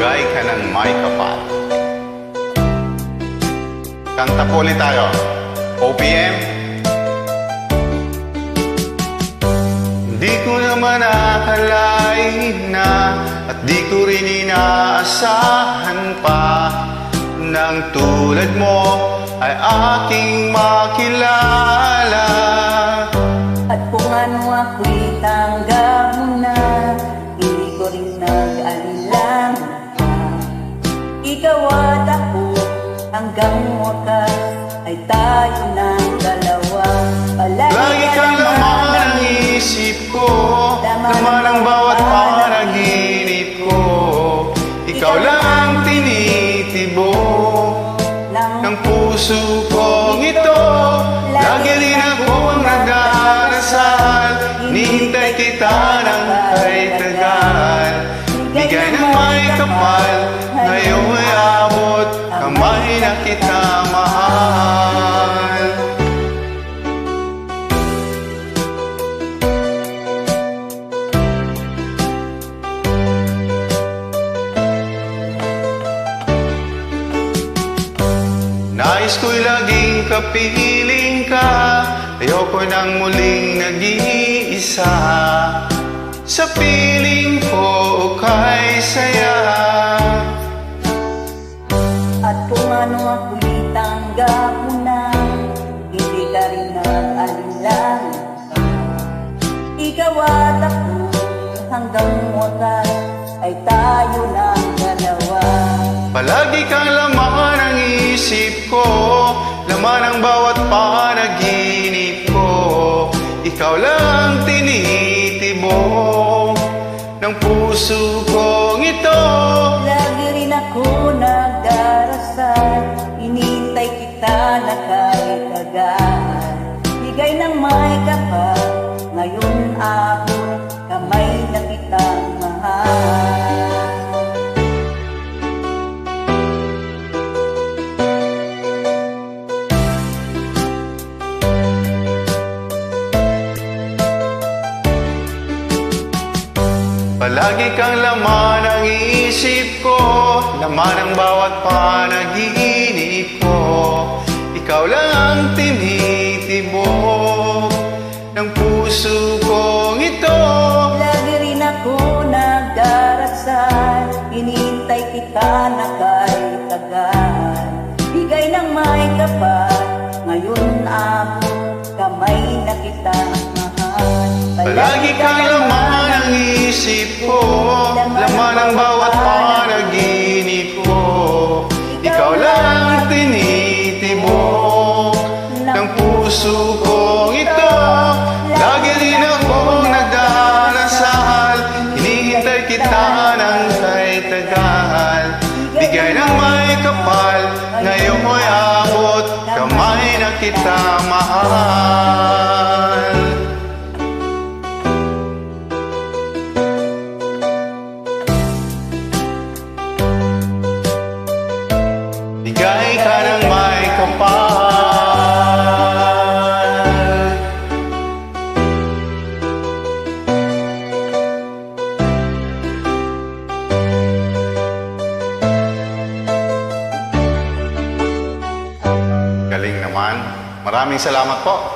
Bigay ka ng may kapal. Kanta po ulit tayo. OPM. Di ko naman akalain na at di ko rin inaasahan pa nang tulad mo ay aking makilala. At kung ano ako'y tanggap mo na, hindi ko rin nag-alilang pa. Ikaw at ako hanggang wakas ay tayo ng dalawa. Lagi kang laman ang isip ko, laman ang bawat panaginip ko. Ikaw lang ang tinitibok ng puso kong ito. Lagi rin akong nagdarasal, hinihintay kita ng kay tagal. Bigay ng may kapal, ngayon ay abot, kamay na kita mahal. Nais ko'y laging kapiling ka, ayoko nang muling nag-iisa. Sa piling ko kay saya. At kung ano ako'y tanggap mo na, hindi ka rin nag-alilang pa. Ikaw at ako hanggang wakas ay tayo ng dalawa. Palagi kang laman ang isip ko, laman ang bawat panaginip ko. Ikaw lang tinitibok ng puso kong ito. Lagi rin ako nagdarasal, hinihintay kita na kahit agad. Bigay ng may kapal, ngayon ako kamay na kitang mahal. Palagi kang laman ang isip ko, laman ang bawat panaginip ko. Ikaw lang ang tinitibok ng puso kong ito. Lagi rin ako nagdarasal, hinihintay kita na kahit tagal. Bigay ng may kapal, ngayon ako kamay na kita mahal. Palagi kang laman ang isip ko, laman ang bawat panaginip ko. Ikaw lang ang tinitibok ng puso kong ito. Lagi rin akong nagdarasal, hinihintay kita ng kay tagal. Bigay ng may kapal, ngayon mo'y abot, kamay na kita mahal. Bigay ka ng may kapal. Galing naman. Maraming salamat po.